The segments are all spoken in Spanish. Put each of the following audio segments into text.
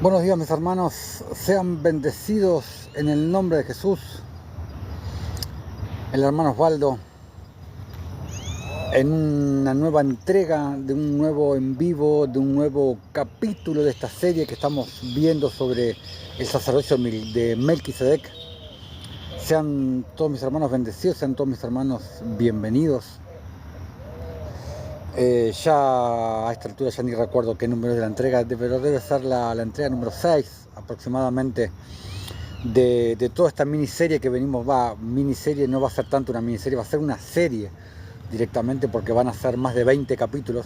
Buenos días, mis hermanos, sean bendecidos en el nombre de Jesús. El hermano Osvaldo en una nueva entrega de un nuevo en vivo, de un nuevo capítulo de esta serie que estamos viendo sobre el sacerdocio de Melquisedec. Sean todos mis hermanos bendecidos, sean todos mis hermanos bienvenidos. Ya a esta altura ya ni recuerdo qué número es de la entrega, pero debe ser la entrega número 6 aproximadamente de toda esta miniserie que venimos. Miniserie no va a ser tanto una miniserie, va a ser una serie directamente, porque van a ser más de 20 capítulos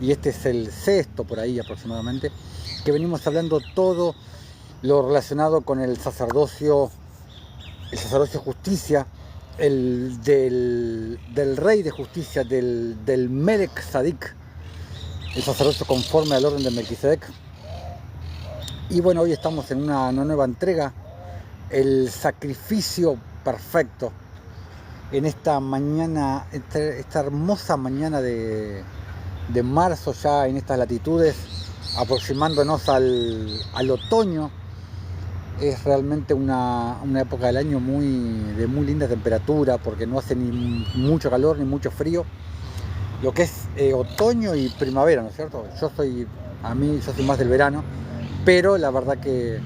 y este es el sexto por ahí aproximadamente, que venimos hablando todo lo relacionado con el sacerdocio justicia, del rey de justicia, del Melech Sadik, el sacerdocio conforme al orden de Melquisedec. Y bueno, hoy estamos en una nueva entrega, el sacrificio perfecto, en esta mañana, esta hermosa mañana de marzo, ya en estas latitudes, aproximándonos al otoño. Es realmente una época del año de muy linda temperatura, porque no hace ni mucho calor ni mucho frío. Lo que es otoño y primavera, ¿no es cierto? Yo soy más del verano, pero la verdad que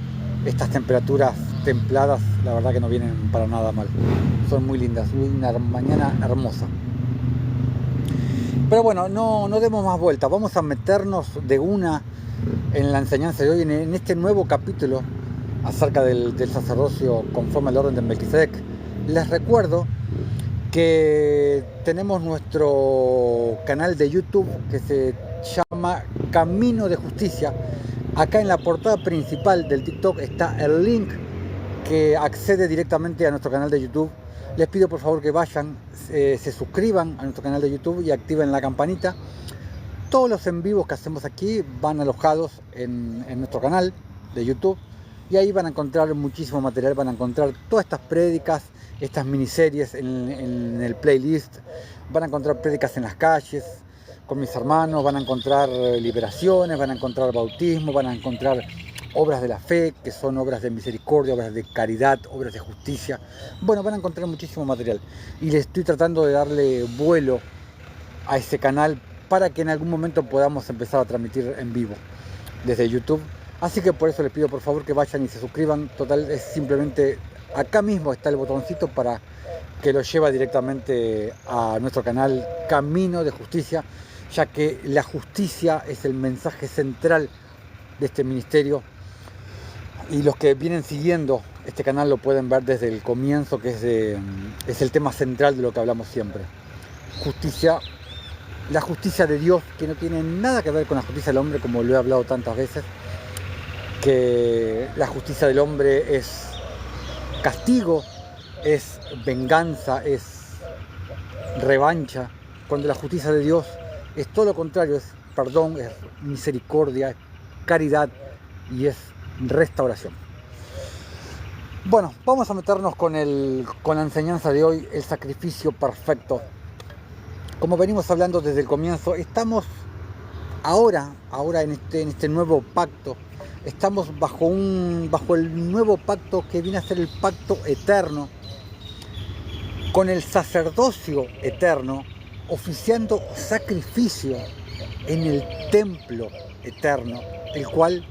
estas temperaturas templadas, la verdad que no vienen para nada mal. Son muy lindas, una mañana hermosa. Pero bueno, no demos más vueltas, vamos a meternos de una en la enseñanza de hoy, en este nuevo capítulo acerca del sacerdocio conforme al orden de Melquisedec. Les recuerdo que tenemos nuestro canal de YouTube que se llama Camino de Justicia. Acá en la portada principal del TikTok está el link que accede directamente a nuestro canal de YouTube. Les pido por favor que vayan, se suscriban a nuestro canal de YouTube y activen la campanita. Todos los en vivos que hacemos aquí van alojados en nuestro canal de YouTube. Y ahí van a encontrar muchísimo material, van a encontrar todas estas prédicas, estas miniseries en el playlist. Van a encontrar prédicas en las calles con mis hermanos, van a encontrar liberaciones, van a encontrar bautismo, van a encontrar obras de la fe, que son obras de misericordia, obras de caridad, obras de justicia. Bueno, van a encontrar muchísimo material. Y le estoy tratando de darle vuelo a ese canal para que en algún momento podamos empezar a transmitir en vivo desde YouTube. Así que por eso les pido por favor que vayan y se suscriban. Total, es simplemente acá mismo está el botoncito para que lo lleva directamente a nuestro canal Camino de Justicia, ya que la justicia es el mensaje central de este ministerio. Y los que vienen siguiendo este canal lo pueden ver desde el comienzo, que es el tema central de lo que hablamos siempre. Justicia, la justicia de Dios, que no tiene nada que ver con la justicia del hombre, como lo he hablado tantas veces. Que la justicia del hombre es castigo, es venganza, es revancha, cuando la justicia de Dios es todo lo contrario, es perdón, es misericordia, es caridad y es restauración. Bueno, vamos a meternos con la enseñanza de hoy, el sacrificio perfecto. Como venimos hablando desde el comienzo, estamos ahora en este nuevo pacto. Estamos bajo el nuevo pacto que viene a ser el pacto eterno, con el sacerdocio eterno, oficiando sacrificio en el templo eterno, el cual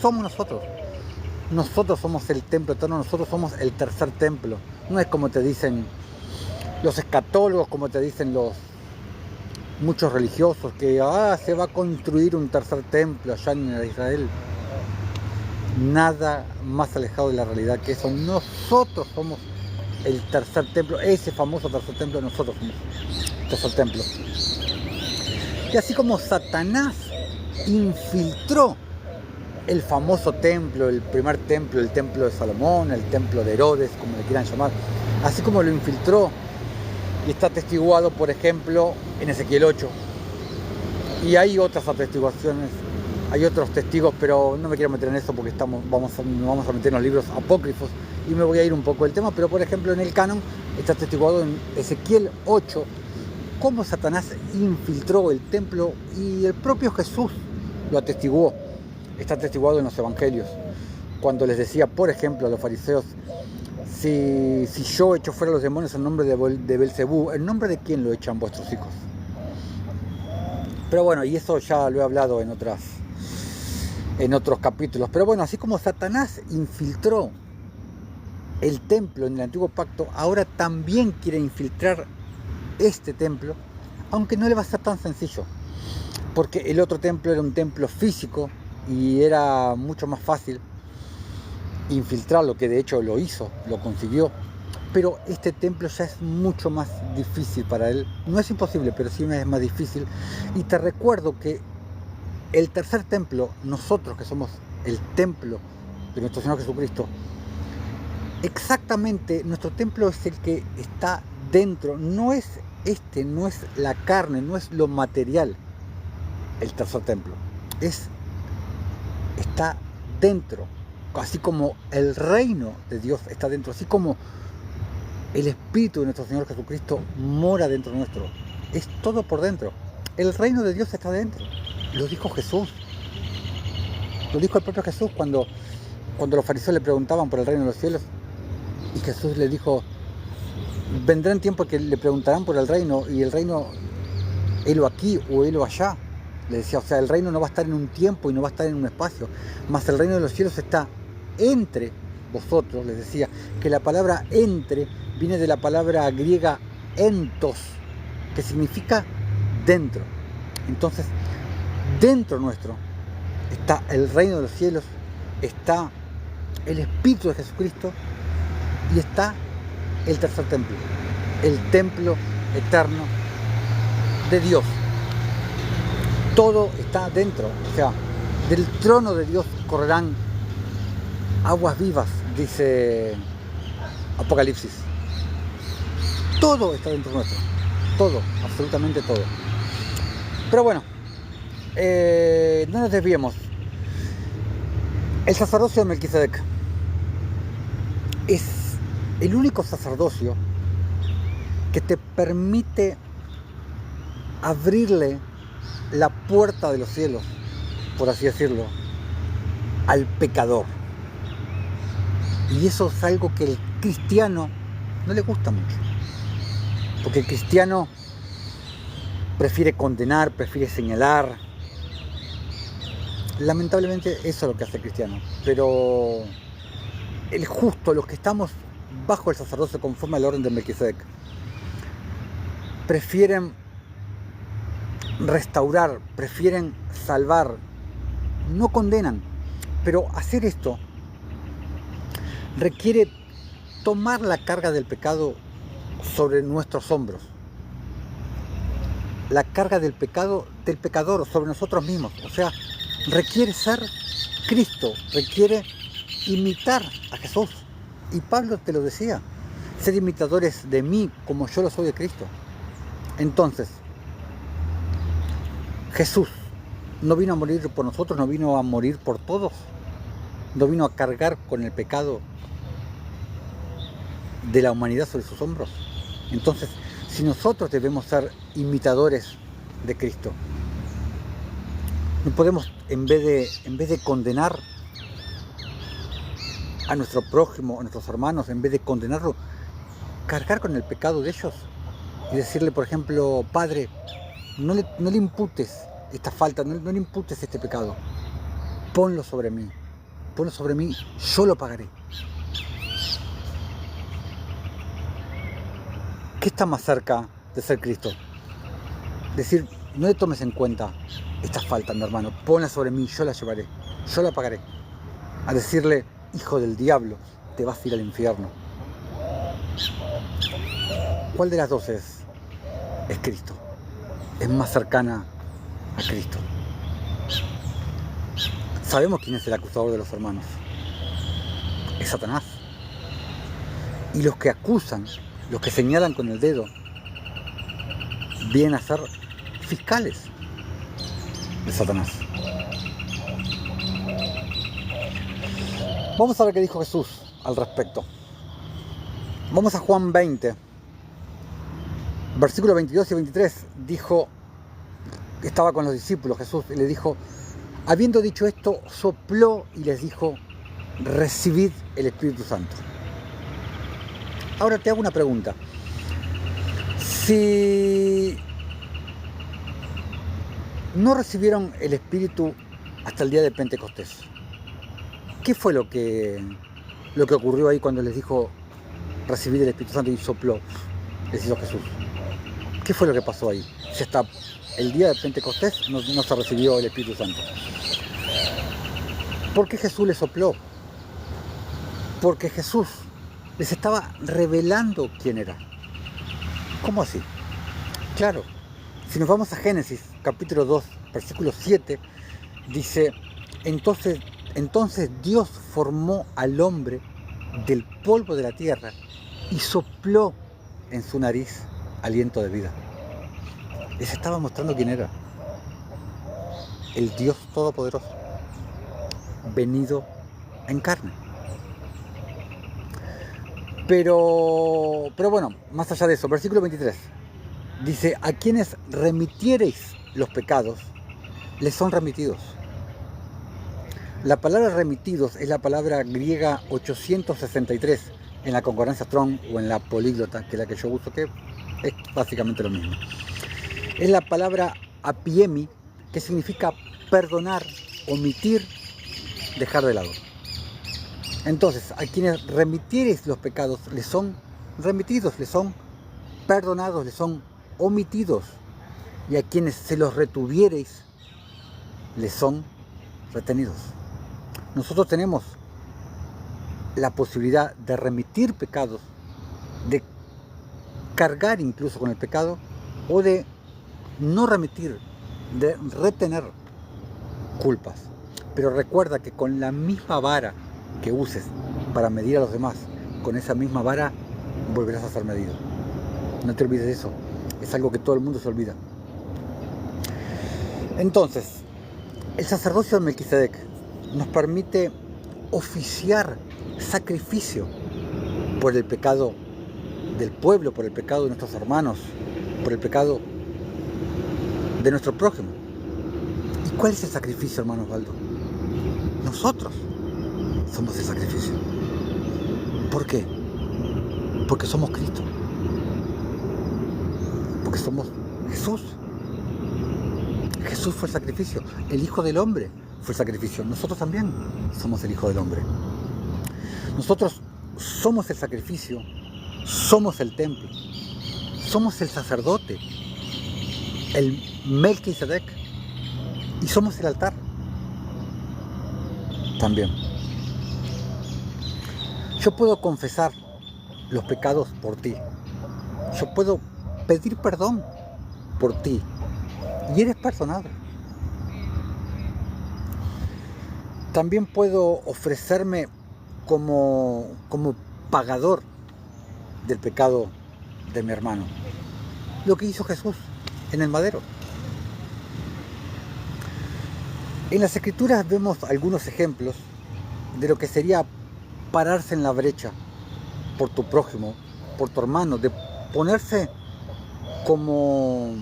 somos nosotros. Nosotros somos el templo eterno, nosotros somos el tercer templo. No es como te dicen los escatólogos, como te dicen muchos religiosos, que se va a construir un tercer templo allá en Israel. Nada más alejado de la realidad que eso. Nosotros somos el tercer templo, ese famoso tercer templo, nosotros somos el tercer templo. Y así como Satanás infiltró el famoso templo, el primer templo, el templo de Salomón, el templo de Herodes, como le quieran llamar, así como lo infiltró y está atestiguado, por ejemplo, en Ezequiel 8. Y hay otras atestiguaciones. Hay otros testigos, pero no me quiero meter en eso porque vamos a meter en los libros apócrifos y me voy a ir un poco del tema. Pero por ejemplo en el canon está atestiguado en Ezequiel 8 cómo Satanás infiltró el templo y el propio Jesús lo atestiguó. está atestiguado en los evangelios, cuando les decía, por ejemplo, a los fariseos, si yo echo fuera los demonios en nombre de Belcebú, ¿en nombre de quién lo echan vuestros hijos? Pero bueno, y eso ya lo he hablado en otros capítulos. Pero bueno, así como Satanás infiltró el templo en el antiguo pacto, ahora también quiere infiltrar este templo, aunque no le va a ser tan sencillo, porque el otro templo era un templo físico y era mucho más fácil infiltrarlo, que de hecho lo hizo, lo consiguió. Pero este templo ya es mucho más difícil para él. No es imposible, pero sí es más difícil. Y te recuerdo que el tercer templo, nosotros que somos el templo de nuestro Señor Jesucristo, exactamente nuestro templo es el que está dentro. No es no es la carne, no es lo material. El tercer templo está dentro, así como el reino de Dios está dentro, así como el Espíritu de nuestro Señor Jesucristo mora dentro nuestro. Es todo por dentro. El reino de Dios está dentro. Lo dijo Jesús. Lo dijo el propio Jesús cuando los fariseos le preguntaban por el reino de los cielos. Y Jesús le dijo, vendrán tiempos que le preguntarán por el reino, y el reino, helo aquí o helo allá. Le decía, o sea, el reino no va a estar en un tiempo y no va a estar en un espacio, mas el reino de los cielos está entre vosotros. Les decía que la palabra entre viene de la palabra griega entos, que significa dentro. Entonces, dentro nuestro está el reino de los cielos, está el Espíritu de Jesucristo y está el tercer templo, el templo eterno de Dios. Todo está dentro, o sea, del trono de Dios correrán aguas vivas, dice Apocalipsis. Todo está dentro nuestro, todo, absolutamente todo. Pero bueno, no nos desviemos. El sacerdocio de Melquisedec es el único sacerdocio que te permite abrirle la puerta de los cielos, por así decirlo, al pecador. Y eso es algo que el cristiano no le gusta mucho, porque el cristiano prefiere condenar, prefiere señalar. Lamentablemente eso es lo que hace el cristiano. Pero el justo, los que estamos bajo el sacerdocio conforme al orden de Melquisedec, prefieren restaurar, prefieren salvar, no condenan. Pero hacer esto requiere tomar la carga del pecado sobre nuestros hombros, la carga del pecado del pecador sobre nosotros mismos. O sea, requiere ser Cristo, requiere imitar a Jesús. Y Pablo te lo decía, ser imitadores de mí como yo lo soy de Cristo. Entonces, Jesús no vino a morir por nosotros, no vino a morir por todos, no vino a cargar con el pecado de la humanidad sobre sus hombros. Entonces, si nosotros debemos ser imitadores de Cristo, no podemos, en vez de condenar a nuestro prójimo, a nuestros hermanos, en vez de condenarlo, cargar con el pecado de ellos y decirle, por ejemplo, Padre, no le imputes esta falta, no le imputes este pecado, ponlo sobre mí, yo lo pagaré. ¿Qué está más cerca de ser Cristo? Decir, no le tomes en cuenta esta falta, mi hermano, ponla sobre mí, yo la llevaré, yo la pagaré. A decirle, hijo del diablo, te vas a ir al infierno. ¿Cuál de las dos es Cristo? Es más cercana a Cristo. Sabemos quién es el acusador de los hermanos. Es Satanás. Y los que acusan, los que señalan con el dedo, vienen a ser fiscales de Satanás. Vamos a ver qué dijo Jesús al respecto. Vamos a Juan 20, versículos 22 y 23. Dijo, estaba con los discípulos Jesús y le dijo, Habiendo dicho esto, sopló y les dijo: recibid el Espíritu Santo. Ahora te hago una pregunta. Si no recibieron el Espíritu hasta el día de Pentecostés, ¿qué fue lo que ocurrió ahí cuando les dijo recibid el Espíritu Santo y sopló? Les hizo Jesús. ¿Qué fue lo que pasó ahí? Si hasta el día de Pentecostés no se recibió el Espíritu Santo. ¿Por qué Jesús les sopló? Porque Jesús les estaba revelando quién era. ¿Cómo así? Claro, si nos vamos a Génesis, capítulo 2, versículo 7, dice: entonces Dios formó al hombre del polvo de la tierra y sopló en su nariz aliento de vida. Les estaba mostrando quién era. El Dios Todopoderoso, venido en carne. Pero bueno, más allá de eso, versículo 23, dice: a quienes remitiereis los pecados, les son remitidos. La palabra remitidos es la palabra griega 863 en la concordancia Strong o en la políglota, que es la que yo uso, que es básicamente lo mismo. Es la palabra apiemi, que significa perdonar, omitir, dejar de lado. Entonces, a quienes remitiereis los pecados, les son remitidos, les son perdonados, les son omitidos. Y a quienes se los retuviereis, les son retenidos. Nosotros tenemos la posibilidad de remitir pecados, de cargar incluso con el pecado, o de no remitir, de retener culpas. Pero recuerda que con la misma vara que uses para medir a los demás, con esa misma vara volverás a ser medido. No te olvides de eso. Es algo que todo el mundo se olvida. Entonces, el sacerdocio de Melquisedec nos permite oficiar sacrificio por el pecado del pueblo, por el pecado de nuestros hermanos, por el pecado de nuestro prójimo. ¿Y cuál es el sacrificio, hermano Osvaldo? Nosotros somos el sacrificio. ¿Por qué? Porque somos Cristo. Porque somos Jesús. Jesús fue el sacrificio. El Hijo del Hombre fue el sacrificio. Nosotros también somos el Hijo del Hombre. Nosotros somos el sacrificio, somos el templo, somos el sacerdote, el Melquisedec, y somos el altar también. Yo puedo confesar los pecados por ti. Yo puedo pedir perdón por ti. Y eres perdonado. También puedo ofrecerme como pagador del pecado de mi hermano. Lo que hizo Jesús en el madero. En las Escrituras vemos algunos ejemplos de lo que sería pararse en la brecha por tu prójimo, por tu hermano, de ponerse como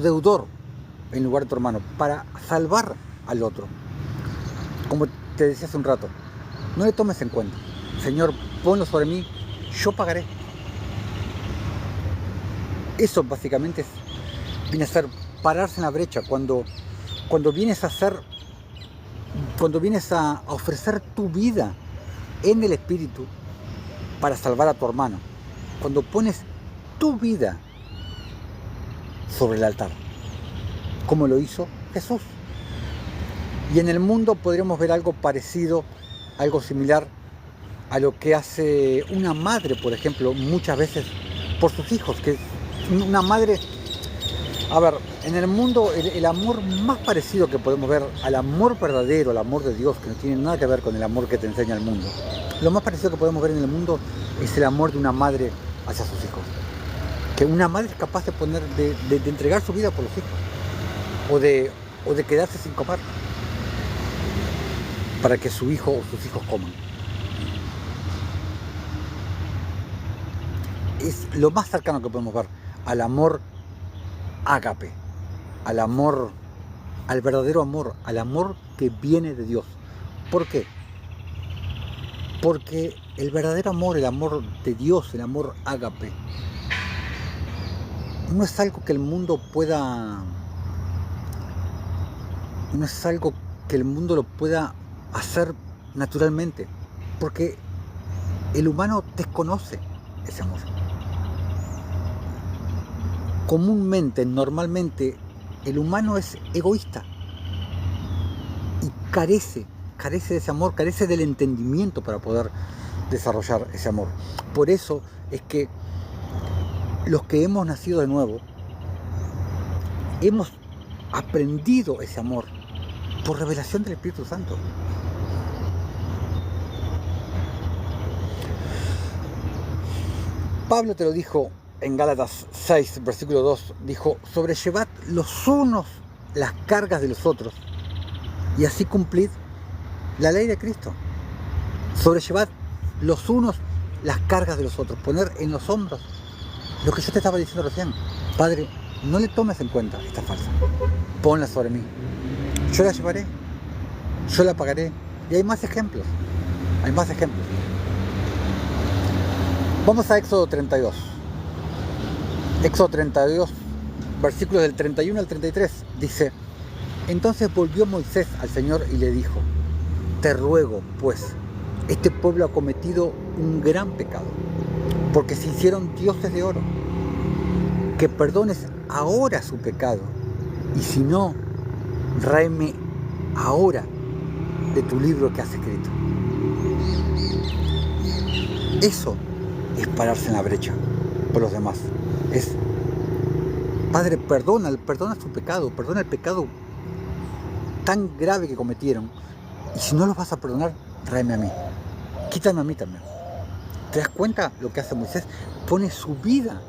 deudor en lugar de tu hermano, para salvar al otro. Como te decía hace un rato, no le tomes en cuenta. Señor, ponlo sobre mí, yo pagaré. Eso básicamente viene a ser pararse en la brecha, cuando vienes a ofrecer tu vida en el Espíritu para salvar a tu hermano, cuando pones tu vida sobre el altar, como lo hizo Jesús. Y en el mundo podríamos ver algo parecido, algo similar a lo que hace una madre, por ejemplo, muchas veces por sus hijos, que una madre... A ver, en el mundo el amor más parecido que podemos ver al amor verdadero, al amor de Dios, que no tiene nada que ver con el amor que te enseña el mundo, lo más parecido que podemos ver en el mundo es el amor de una madre hacia sus hijos. Que una madre es capaz de entregar su vida por los hijos, o de quedarse sin comer para que su hijo o sus hijos coman. Es lo más cercano que podemos ver al amor ágape, al amor al verdadero amor, al amor que viene de Dios. ¿Por qué? Porque el verdadero amor, el amor de Dios, el amor ágape, no es algo que el mundo pueda, no es algo que el mundo lo pueda hacer naturalmente, porque el humano desconoce ese amor. Comúnmente, normalmente, el humano es egoísta y carece de ese amor, carece del entendimiento para poder desarrollar ese amor. Por eso es que los que hemos nacido de nuevo, hemos aprendido ese amor por revelación del Espíritu Santo. Pablo te lo dijo en Gálatas 6, versículo 2, dijo: sobrellevad los unos las cargas de los otros y así cumplid la ley de Cristo. Sobrellevad los unos las cargas de los otros, poner en los hombros lo que yo te estaba diciendo recién. Padre, no le tomes en cuenta esta falsa, ponla sobre mí, yo la llevaré, yo la pagaré. Y hay más ejemplos, Vamos a Éxodo 32. Éxodo 32, versículos del 31 al 33, dice: entonces volvió Moisés al Señor y le dijo: te ruego, pues, este pueblo ha cometido un gran pecado, porque se hicieron dioses de oro, que perdones ahora su pecado, y si no, ráeme ahora de tu libro que has escrito. Eso es pararse en la brecha por los demás. Es: Padre, perdona su pecado, perdona el pecado tan grave que cometieron, y si no los vas a perdonar, tráeme a mí, quítame a mí también. ¿Te das cuenta lo que hace Moisés? Pone su vida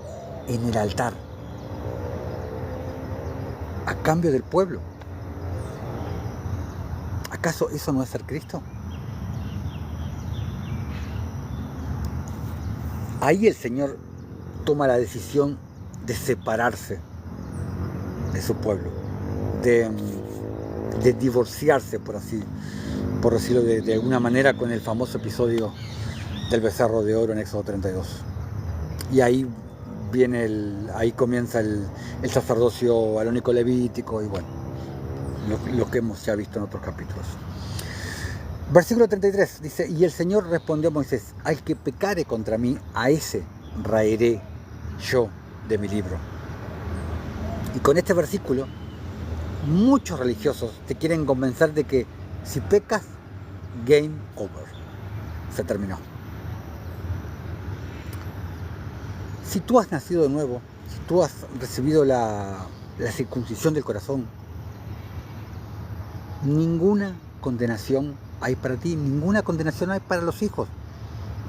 en el altar a cambio del pueblo. ¿Acaso eso no es ser Cristo? Ahí el Señor toma la decisión de separarse de su pueblo, de divorciarse, por decirlo de alguna manera, con el famoso episodio del becerro de oro en Éxodo 32. Y ahí comienza el sacerdocio arónico levítico, y bueno, lo que hemos ya visto en otros capítulos. Versículo 33 dice: y el Señor respondió a Moisés: al que pecare contra mí, a ese raeré yo de mi libro. Y con este versículo, muchos religiosos te quieren convencer de que si pecas, game over, se terminó. Si tú has nacido de nuevo, si tú has recibido la circuncisión del corazón, ninguna condenación hay para ti, ninguna condenación hay para los hijos.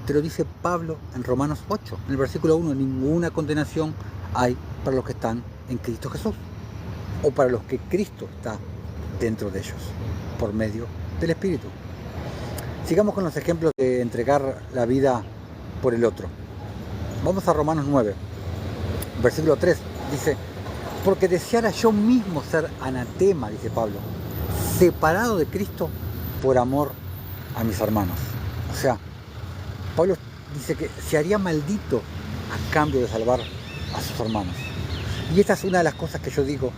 Te lo dice Pablo en Romanos 8, en el versículo 1, ninguna condenación hay para los que están en Cristo Jesús, o para los que Cristo está dentro de ellos, por medio del Espíritu. Sigamos con los ejemplos de entregar la vida por el otro. Vamos a Romanos 9, versículo 3, dice: porque deseara yo mismo ser anatema, dice Pablo, separado de Cristo por amor a mis hermanos. O sea, Pablo dice que se haría maldito a cambio de salvar a sus hermanos. Y esta es una de las cosas que yo digo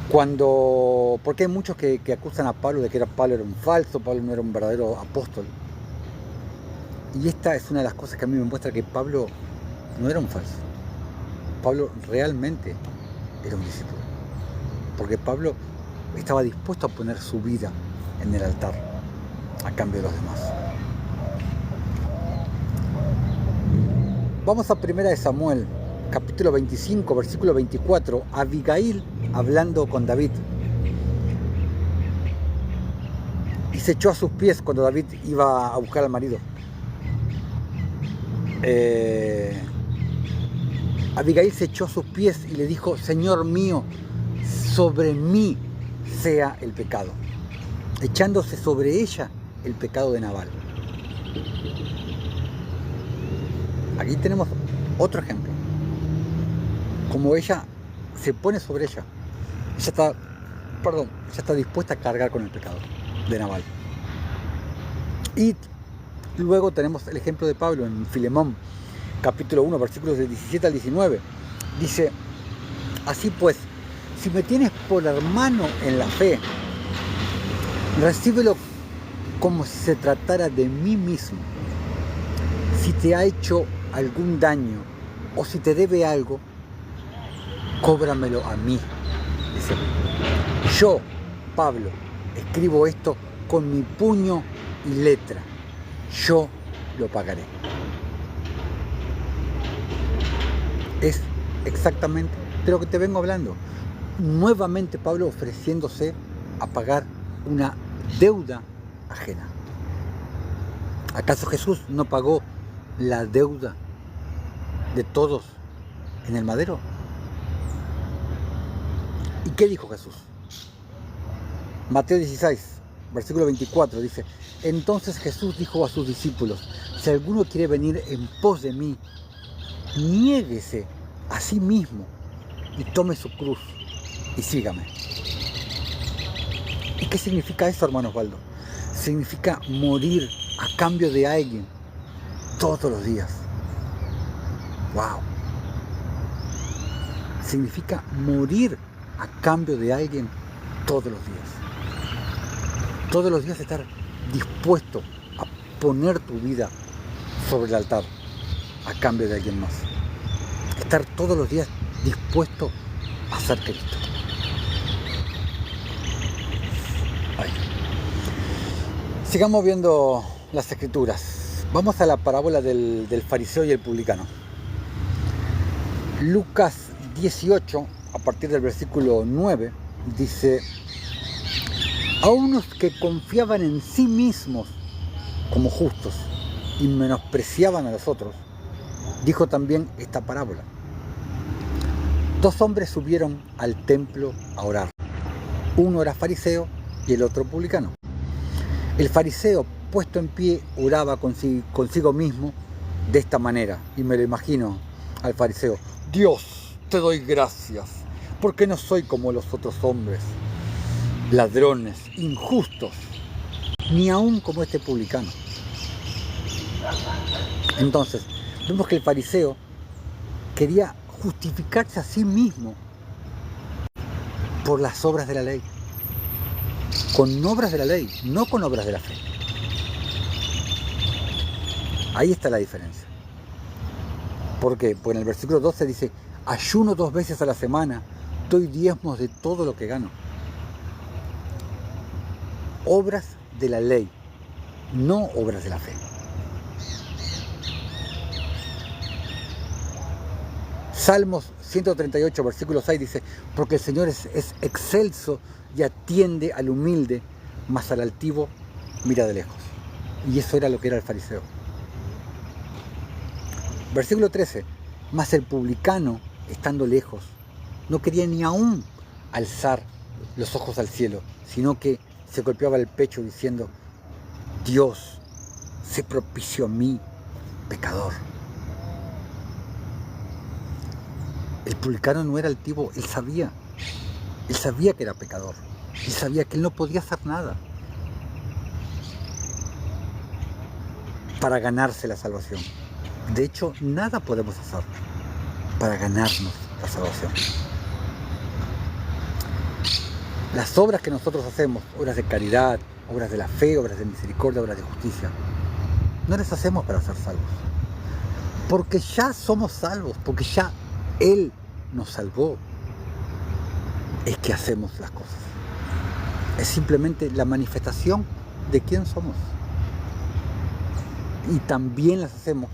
porque hay muchos que acusan a Pablo de que Pablo era un falso, Pablo no era un verdadero apóstol. Y esta es una de las cosas que a mí me muestra que Pablo no era un falso. Pablo realmente era un discípulo. Porque Pablo estaba dispuesto a poner su vida en el altar a cambio de los demás. Vamos a 1 Samuel, capítulo 25, versículo 24. Abigail hablando con David. Y se echó a sus pies cuando David iba a buscar al marido. Abigail se echó a sus pies y le dijo: Señor mío, sobre mí sea el pecado, echándose sobre ella el pecado de Nabal. Aquí tenemos otro ejemplo, como ella se pone sobre ella. Ella está ya está dispuesta a cargar con el pecado de Nabal. Y luego tenemos el ejemplo de Pablo en Filemón, capítulo 1, versículos del 17 al 19. Dice: así pues, si me tienes por hermano en la fe, recíbelo como si se tratara de mí mismo. Si te ha hecho algún daño o si te debe algo, cóbramelo a mí. Dice: yo, Pablo, escribo esto con mi puño y letra. Yo lo pagaré. Es exactamente de lo que te vengo hablando. Nuevamente Pablo ofreciéndose a pagar una deuda ajena. ¿Acaso Jesús no pagó la deuda de todos en el madero? ¿Y qué dijo Jesús? Mateo 16, versículo 24 dice: entonces Jesús dijo a sus discípulos: si alguno quiere venir en pos de mí, niéguese a sí mismo y tome su cruz y sígame. ¿Y qué significa eso, hermano Osvaldo? Significa morir a cambio de alguien todos los días. ¡Wow! Significa morir a cambio de alguien todos los días. Todos los días estar dispuesto a poner tu vida sobre el altar a cambio de alguien más. Estar todos los días dispuesto a ser Cristo. Ay. Sigamos viendo las escrituras. Vamos a la parábola del fariseo y el publicano. Lucas 18, a partir del versículo 9, dice: a unos que confiaban en sí mismos como justos y menospreciaban a los otros, dijo también esta parábola. Dos hombres subieron al templo a orar. Uno era fariseo y el otro publicano. El fariseo, puesto en pie, oraba consigo mismo de esta manera. Y me lo imagino al fariseo: Dios, te doy gracias, porque no soy como los otros hombres, ladrones, injustos, ni aún como este publicano. Entonces, vemos que el fariseo quería justificarse a sí mismo por las obras de la ley. Con obras de la ley, no con obras de la fe. Ahí está la diferencia. ¿Por qué? Porque en el versículo 12 dice: ayuno 2 veces a la semana, doy diezmos de todo lo que gano. Obras de la ley, no obras de la fe. Salmos 138, versículo 6 dice: porque el Señor es excelso y atiende al humilde, mas al altivo mira de lejos. Y eso era lo que era el fariseo. Versículo 13: mas el publicano, estando lejos, no quería ni aún alzar los ojos al cielo, sino que se golpeaba el pecho diciendo: Dios, sé propicio a mí, pecador. El publicano no era altivo, él sabía que era pecador, él sabía que él no podía hacer nada para ganarse la salvación. De hecho, nada podemos hacer para ganarnos la salvación. Las obras que nosotros hacemos, obras de caridad, obras de la fe, obras de misericordia, obras de justicia, no las hacemos para ser salvos, porque ya somos salvos, porque ya Él nos salvó. Es que hacemos las cosas. Es simplemente la manifestación de quién somos. Y también las hacemos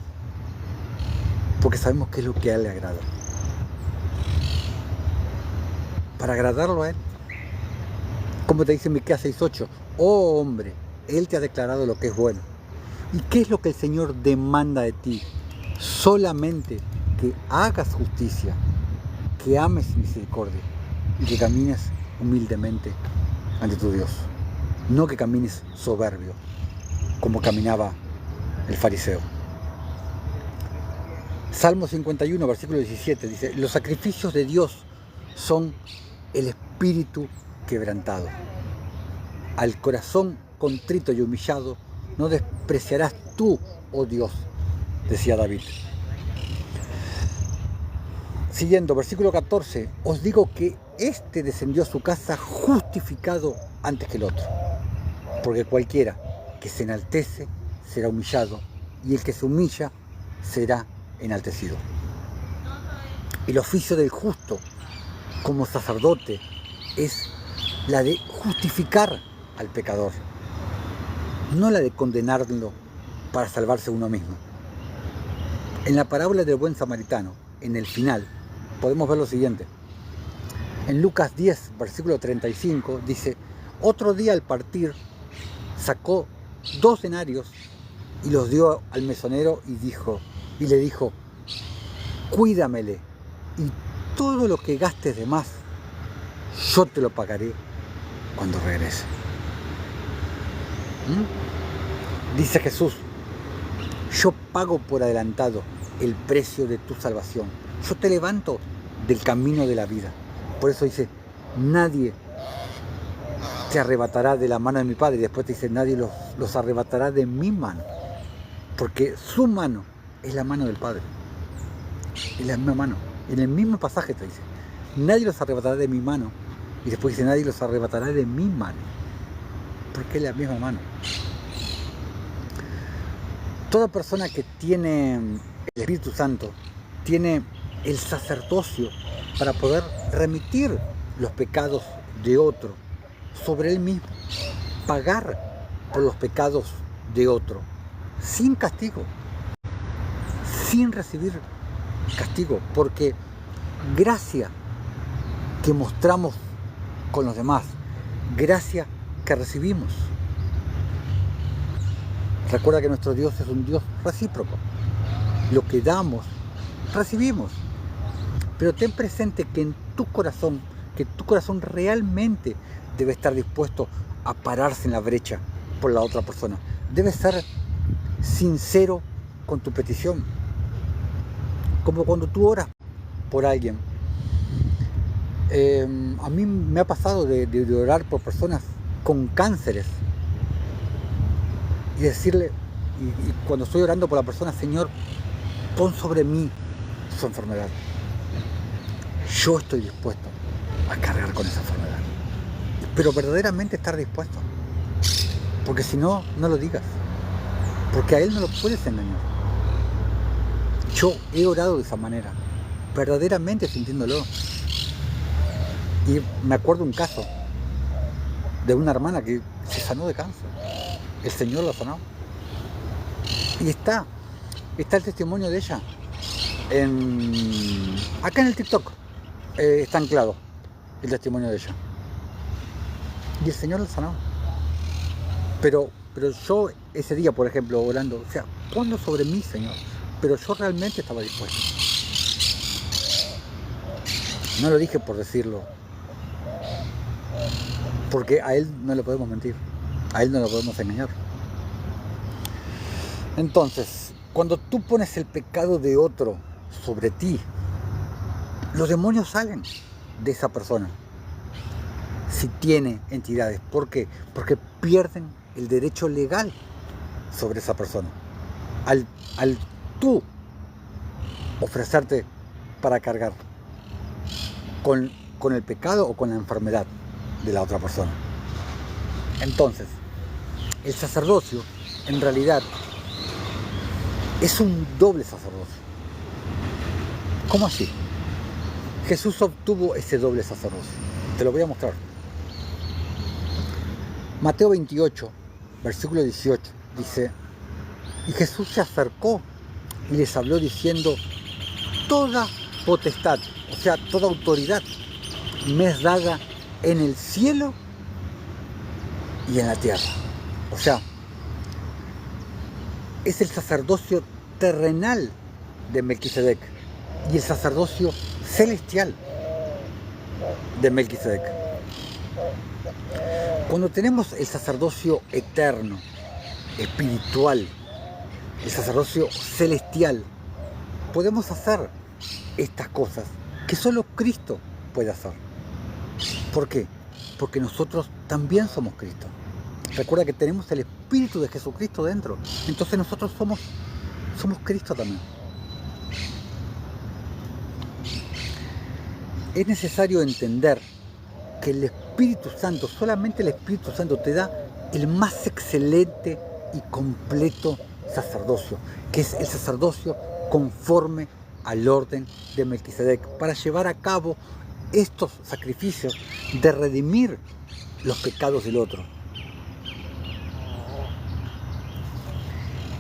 porque sabemos qué es lo que a Él le agrada. Para agradarlo a Él. Como te dice Miqueas 6:8: oh hombre, Él te ha declarado lo que es bueno. ¿Y qué es lo que el Señor demanda de ti? Solamente que hagas justicia, que ames misericordia y que camines humildemente ante tu Dios. No que camines soberbio, como caminaba el fariseo. Salmo 51, versículo 17 dice: los sacrificios de Dios son el espíritu quebrantado. Al corazón contrito y humillado no despreciarás tú, oh Dios, decía David. Siguiendo, versículo 14, os digo que éste descendió a su casa justificado antes que el otro, porque cualquiera que se enaltece será humillado, y el que se humilla será enaltecido. El oficio del justo como sacerdote es la de justificar al pecador, no la de condenarlo para salvarse uno mismo. En la parábola del buen samaritano, en el final, podemos ver lo siguiente. En Lucas 10, versículo 35, dice: otro día al partir sacó 2 denarios y los dio al mesonero y le dijo: cuídamele, y todo lo que gastes de más, yo te lo pagaré cuando regrese. Dice Jesús: yo pago por adelantado el precio de tu salvación. Yo te levanto del camino de la vida. Por eso dice: nadie te arrebatará de la mano de mi Padre. Y después te dice: nadie los arrebatará de mi mano. Porque su mano es la mano del Padre. Es la misma mano. En el mismo pasaje te dice: nadie los arrebatará de mi mano. Y después dice: nadie los arrebatará de mi mano. Porque es la misma mano. Toda persona que tiene el Espíritu Santo tiene el sacerdocio para poder remitir los pecados de otro sobre él mismo, pagar por los pecados de otro, sin castigo, sin recibir castigo, porque gracia que mostramos con los demás, gracia que recibimos. Recuerda que nuestro Dios es un Dios recíproco. Lo que damos, recibimos. Pero ten presente que tu corazón realmente debe estar dispuesto a pararse en la brecha por la otra persona. Debes ser sincero con tu petición. Como cuando tú oras por alguien. A mí me ha pasado de orar por personas con cánceres y decirle, y cuando estoy orando por la persona: Señor, pon sobre mí su enfermedad. Yo estoy dispuesto a cargar con esa enfermedad, pero verdaderamente estar dispuesto, porque si no, no lo digas, porque a él no lo puedes engañar. Yo he orado de esa manera, verdaderamente sintiéndolo. Y me acuerdo un caso de una hermana que se sanó de cáncer. El Señor la sanó. Y está el testimonio de ella acá en el TikTok. Está anclado el testimonio de ella. Y el Señor la sanó. Pero yo ese día, por ejemplo, orando, o sea, ponlo sobre mí, Señor. Pero yo realmente estaba dispuesto. No lo dije por decirlo, porque a Él no le podemos mentir, a Él no lo podemos engañar. Entonces, cuando tú pones el pecado de otro sobre ti, los demonios salen de esa persona. Si tiene entidades, ¿por qué? Porque pierden el derecho legal sobre esa persona. Al tú ofrecerte para cargar con el pecado o con la enfermedad de la otra persona. Entonces, el sacerdocio en realidad es un doble sacerdocio. ¿Cómo así? Jesús obtuvo ese doble sacerdocio. Te lo voy a mostrar. Mateo 28, versículo 18, dice: y Jesús se acercó y les habló diciendo: toda potestad, o sea, toda autoridad, me es dada en el cielo y en la tierra. O sea, es el sacerdocio terrenal de Melquisedec y el sacerdocio celestial de Melquisedec. Cuando tenemos el sacerdocio eterno, espiritual, el sacerdocio celestial, podemos hacer estas cosas que solo Cristo puede hacer. ¿Por qué? porque nosotros también somos Cristo. Recuerda que tenemos el Espíritu de Jesucristo dentro. Entonces nosotros somos Cristo también. Es necesario entender que el Espíritu Santo, solamente el Espíritu Santo te da el más excelente y completo sacerdocio, que es el sacerdocio conforme al orden de Melquisedec, para llevar a cabo estos sacrificios de redimir los pecados del otro.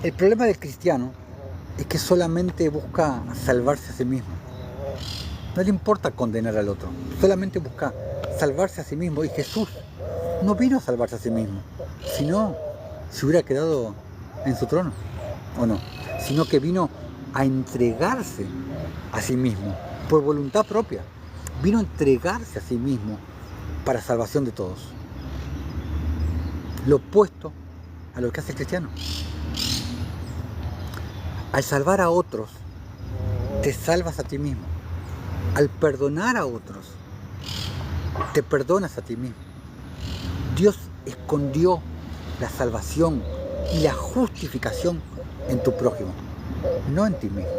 El problema del cristiano es que solamente busca salvarse a sí mismo. No le importa condenar al otro, solamente busca salvarse a sí mismo. Y Jesús no vino a salvarse a sí mismo, sino se hubiera quedado en su trono, ¿o no? Sino que vino a entregarse a sí mismo, por voluntad propia. Vino a entregarse a sí mismo para salvación de todos. Lo opuesto a lo que hace el cristiano. Al salvar a otros, te salvas a ti mismo. Al perdonar a otros, te perdonas a ti mismo. Dios escondió la salvación y la justificación en tu prójimo, no en ti mismo.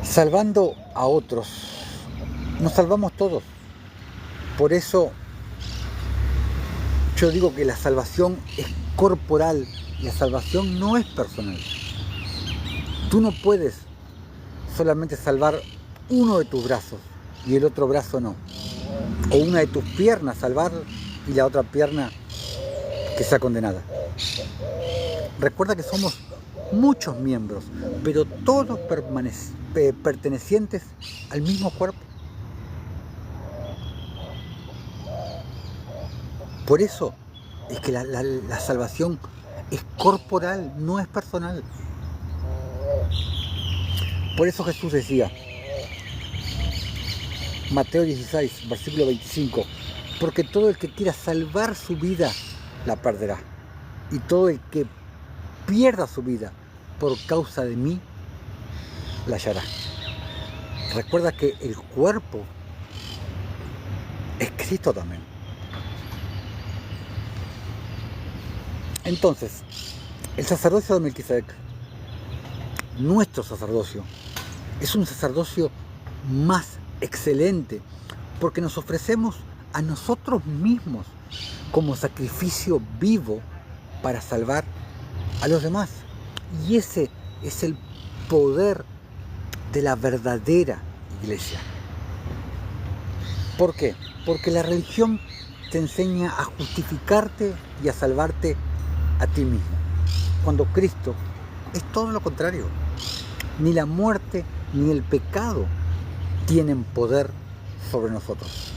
Salvando a otros, nos salvamos todos. Por eso yo digo que la salvación es corporal, la salvación no es personal. Tú no puedes solamente salvar uno de tus brazos y el otro brazo no. O una de tus piernas salvar y la otra pierna que sea condenada. Recuerda que somos muchos miembros, pero todos pertenecientes al mismo cuerpo. Por eso es que la salvación es corporal, no es personal. Por eso Jesús decía, Mateo 16, versículo 25, porque todo el que quiera salvar su vida, la perderá. Y todo el que pierda su vida por causa de mí, la hallará. Recuerda que el cuerpo es Cristo también. Entonces, el sacerdocio de Melquisedec, nuestro sacerdocio, es un sacerdocio más excelente, porque nos ofrecemos a nosotros mismos como sacrificio vivo para salvar a los demás. Y ese es el poder de la verdadera iglesia. ¿Por qué? Porque la religión te enseña a justificarte y a salvarte a ti mismo, cuando Cristo es todo lo contrario. Ni la muerte ni el pecado tienen poder sobre nosotros.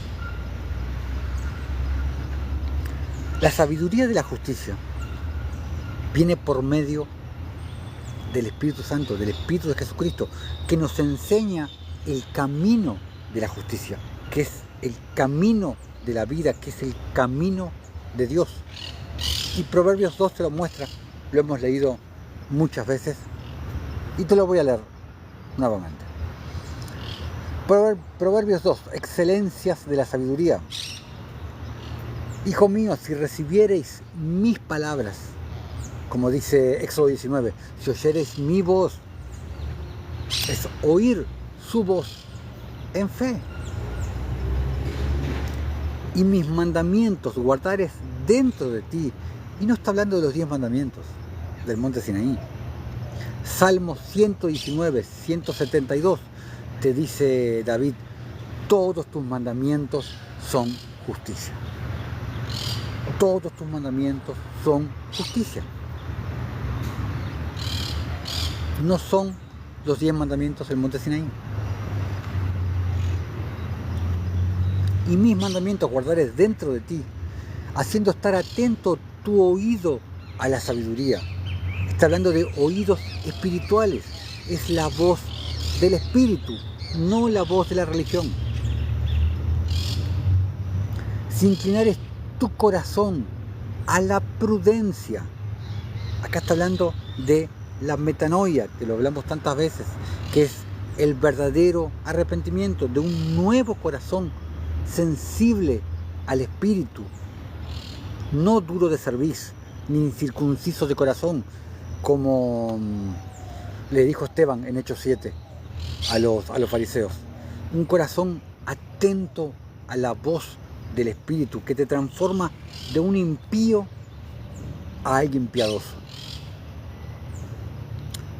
La sabiduría de la justicia viene por medio del Espíritu Santo, del Espíritu de Jesucristo, que nos enseña el camino de la justicia, que es el camino de la vida, que es el camino de Dios. Y Proverbios 2 te lo muestra, lo hemos leído muchas veces, y te lo voy a leer nuevamente. Proverbios 2, excelencias de la sabiduría. Hijo mío, si recibiereis mis palabras, como dice Éxodo 19, si oyereis mi voz, es oír su voz en fe. Y mis mandamientos guardares dentro de ti. Y no está hablando de los 10 mandamientos del monte Sinaí. Salmos 119, 172, te dice David, todos tus mandamientos son justicia. Todos tus mandamientos son justicia. No son los 10 mandamientos del monte Sinaí. Y mis mandamientos guardaré dentro de ti, haciendo estar atento tu oído a la sabiduría. Está hablando de oídos espirituales. Es la voz del Espíritu, no la voz de la religión. Si inclinares tu corazón a la prudencia. Acá está hablando de la metanoia, que lo hablamos tantas veces, que es el verdadero arrepentimiento, de un nuevo corazón sensible al Espíritu, no duro de cerviz, ni incircunciso de corazón, como le dijo Esteban en Hechos 7 a los fariseos. Un corazón atento a la voz del Espíritu, que te transforma de un impío a alguien piadoso.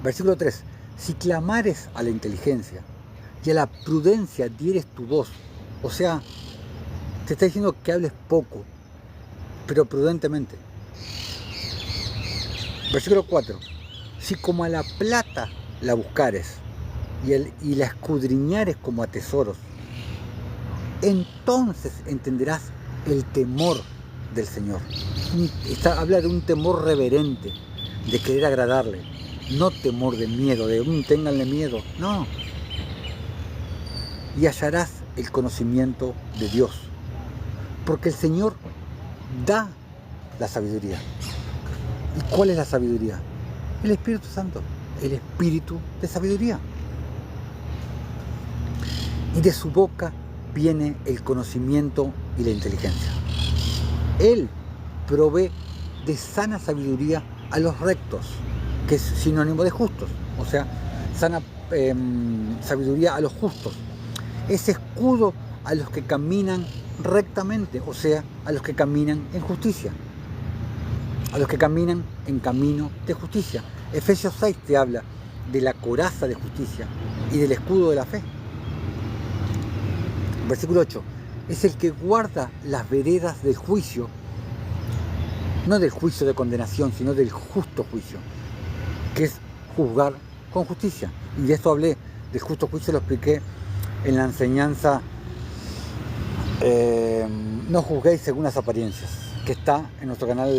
Versículo 3. Si clamares a la inteligencia y a la prudencia dieres tu voz, o sea, te está diciendo que hables poco, pero prudentemente. Versículo 4. Si como a la plata la buscares y la escudriñares como a tesoros, entonces entenderás el temor del Señor. Habla de un temor reverente, de querer agradarle, no temor de miedo, de ténganle miedo, no. Y hallarás el conocimiento de Dios, porque el Señor da la sabiduría. ¿Y cuál es la sabiduría? El Espíritu Santo, el Espíritu de sabiduría. Y de su boca viene el conocimiento y la inteligencia. Él provee de sana sabiduría a los rectos, que es sinónimo de justos, o sea, sana sabiduría a los justos. Es escudo a los que caminan rectamente, o sea, a los que caminan en justicia, a los que caminan en camino de justicia. Efesios 6 te habla de la coraza de justicia y del escudo de la fe. Versículo 8. Es el que guarda las veredas del juicio, no del juicio de condenación, sino del justo juicio, que es juzgar con justicia. Y de esto hablé, del justo juicio lo expliqué en la enseñanza No juzguéis según las apariencias, que está en nuestro canal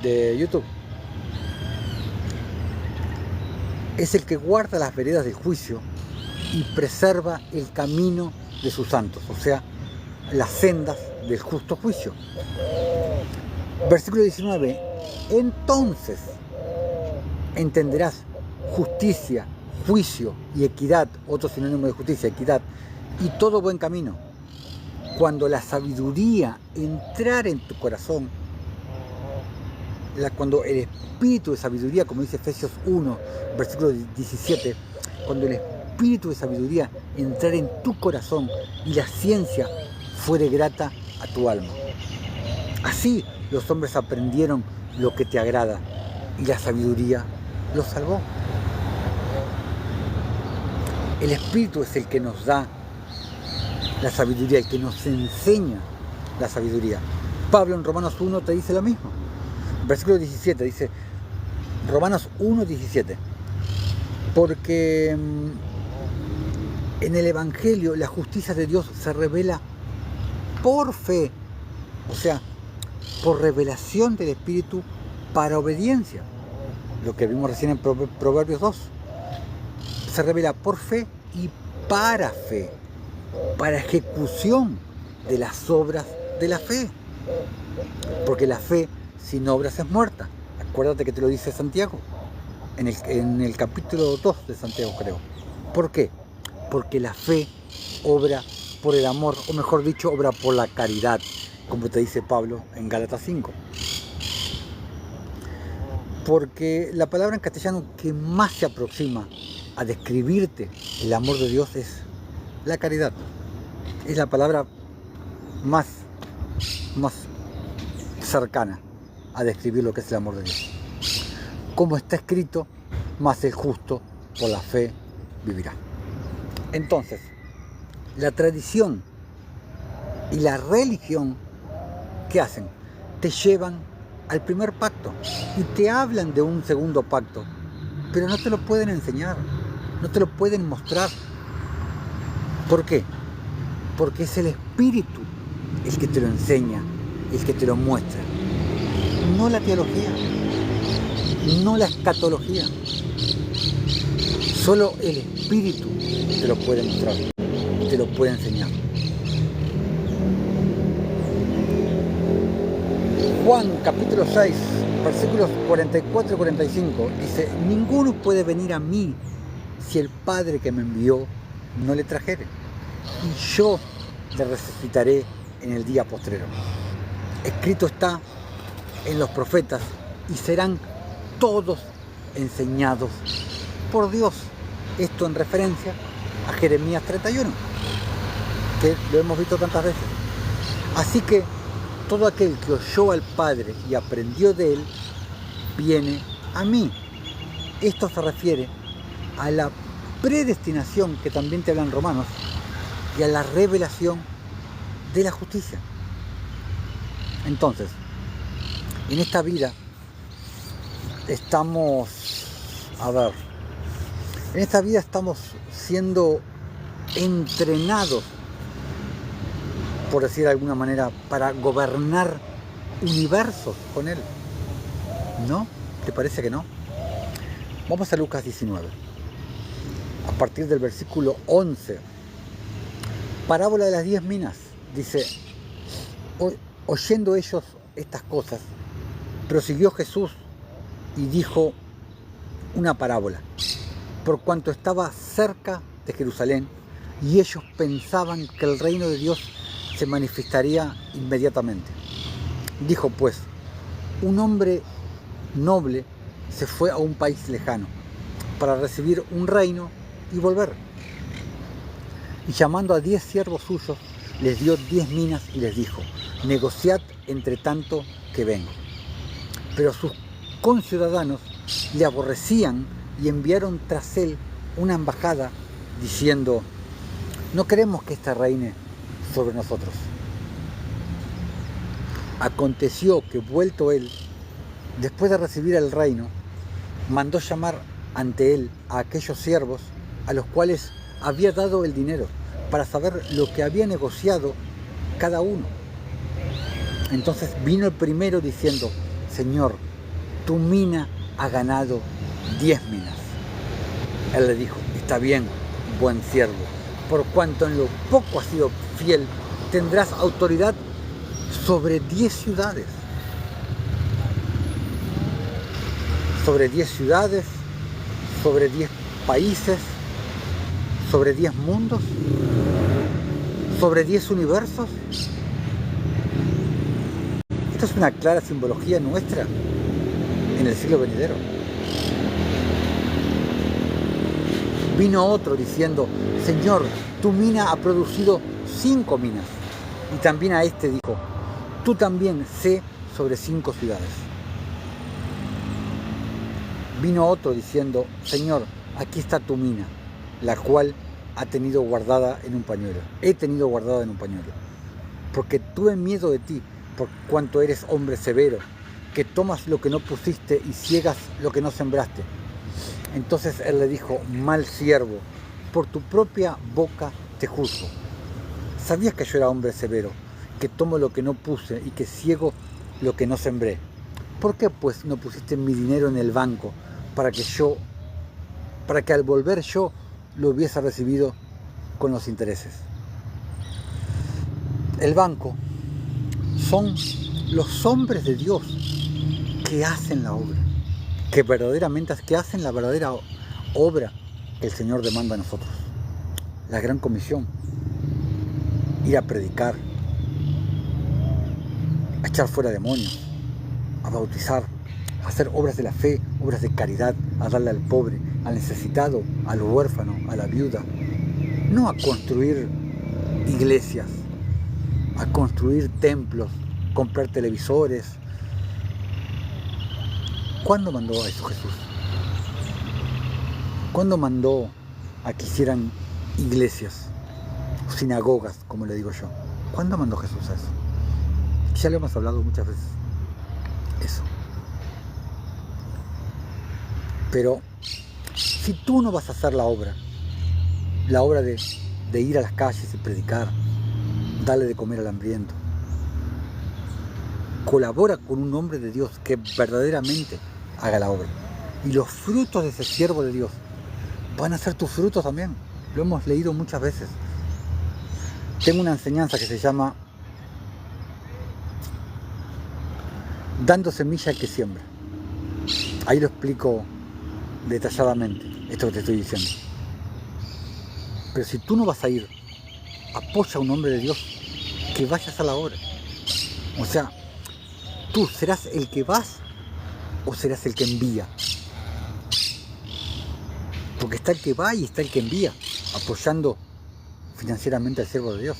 de YouTube. Es el que guarda las veredas del juicio y preserva el camino de sus santos, o sea, las sendas del justo juicio. Versículo 19. Entonces entenderás justicia, juicio y equidad, otro sinónimo de justicia, equidad, y todo buen camino. Cuando la sabiduría entrara en tu corazón, cuando el espíritu de sabiduría, como dice Efesios 1, versículo 17, cuando el espíritu de sabiduría entrara en tu corazón y la ciencia fuere grata a tu alma. Así los hombres aprendieron lo que te agrada y la sabiduría los salvó. El Espíritu es el que nos da la sabiduría, el que nos enseña la sabiduría. Pablo en Romanos 1 te dice lo mismo. Versículo 17 dice, Romanos 1, 17. Porque en el Evangelio la justicia de Dios se revela por fe, o sea, por revelación del Espíritu para obediencia. Lo que vimos recién en Proverbios 2. Se revela por fe y para fe, para ejecución de las obras de la fe. Porque la fe sin obras es muerta. Acuérdate que te lo dice Santiago, en el capítulo 2 de Santiago, creo. ¿Por qué? Porque la fe obra por el amor, o mejor dicho, obra por la caridad, como te dice Pablo en Gálatas 5. Porque la palabra en castellano que más se aproxima a describirte el amor de Dios es la caridad. Es la palabra más cercana a describir lo que es el amor de Dios. Como está escrito, más el justo por la fe vivirá. Entonces, la tradición y la religión, ¿qué hacen? Te llevan al primer pacto y te hablan de un segundo pacto, pero no te lo pueden enseñar, no te lo pueden mostrar. ¿Por qué? Porque es el Espíritu el que te lo enseña, el que te lo muestra. No la teología, no la escatología. Solo el Espíritu te lo puede mostrar, te lo puede enseñar. Juan capítulo 6, versículos 44 y 45 dice: ninguno puede venir a mí si el Padre que me envió no le trajere? Y yo le resucitaré en el día postrero. Escrito está en los profetas y serán todos enseñados por Dios. Esto en referencia a Jeremías 31, que lo hemos visto tantas veces. Así que todo aquel que oyó al Padre y aprendió de él, viene a mí. Esto se refiere a la predestinación que también te habla en Romanos y a la revelación de la justicia. Entonces, en esta vida estamos siendo entrenados, por decir de alguna manera, para gobernar universos con él. ¿No? ¿Te parece que no? Vamos a Lucas 19, a partir del versículo 11. Parábola de las 10 minas. Dice: oyendo ellos estas cosas, prosiguió Jesús y dijo una parábola, por cuanto estaba cerca de Jerusalén, y ellos pensaban que el reino de Dios se manifestaría inmediatamente. Dijo pues: un hombre noble se fue a un país lejano para recibir un reino y volver. Y llamando a 10 siervos suyos, les dio 10 minas y les dijo: negociad entre tanto que vengo. Pero sus conciudadanos le aborrecían y enviaron tras él una embajada diciendo: no queremos que éste reine sobre nosotros. Aconteció que, vuelto él, después de recibir el reino, mandó llamar ante él a aquellos siervos a los cuales había dado el dinero, para saber lo que había negociado cada uno. Entonces vino el primero diciendo: Señor, tu mina ha ganado 10 minas. Él le dijo: está bien, buen siervo, por cuanto en lo poco has sido fiel, tendrás autoridad sobre 10 ciudades. Sobre 10 ciudades, sobre 10 países, sobre 10 mundos, sobre 10 universos. Esto es una clara simbología nuestra en el siglo venidero. Vino otro diciendo: Señor, tu mina ha producido 5 minas. Y también a este dijo: tú también sé sobre 5 ciudades. Vino otro diciendo: Señor, aquí está tu mina, la cual he tenido guardada en un pañuelo. Porque tuve miedo de ti, por cuanto eres hombre severo, que tomas lo que no pusiste y ciegas lo que no sembraste. Entonces él le dijo: mal siervo, por tu propia boca te juzgo. ¿Sabías que yo era hombre severo, que tomo lo que no puse y que ciego lo que no sembré? ¿Por qué pues no pusiste mi dinero en el banco para que al volver yo lo hubiese recibido con los intereses? El banco son los hombres de Dios que hacen la obra, que hacen la verdadera obra que el Señor demanda a nosotros. La gran comisión: ir a predicar, a echar fuera demonios, a bautizar, a hacer obras de la fe, obras de caridad, a darle al pobre, al necesitado, al huérfano, a la viuda. No a construir iglesias, a construir templos, comprar televisores. ¿Cuándo mandó a eso Jesús? ¿Cuándo mandó a que hicieran iglesias, sinagogas, como le digo yo? ¿Cuándo mandó Jesús a eso? Ya lo hemos hablado muchas veces. Eso. Pero si tú no vas a hacer la obra de ir a las calles y predicar, darle de comer al hambriento, colabora con un hombre de Dios que verdaderamente haga la obra. Y los frutos de ese siervo de Dios van a ser tus frutos también. Lo hemos leído muchas veces. Tengo una enseñanza que se llama dando semilla al que siembra. Ahí lo explico detalladamente, esto que te estoy diciendo. Pero si tú no vas a ir, apoya a un hombre de Dios, que vayas a la obra. O sea, tú serás el que vas o serás el que envía. Porque está el que va y está el que envía, apoyando financieramente al siervo de Dios.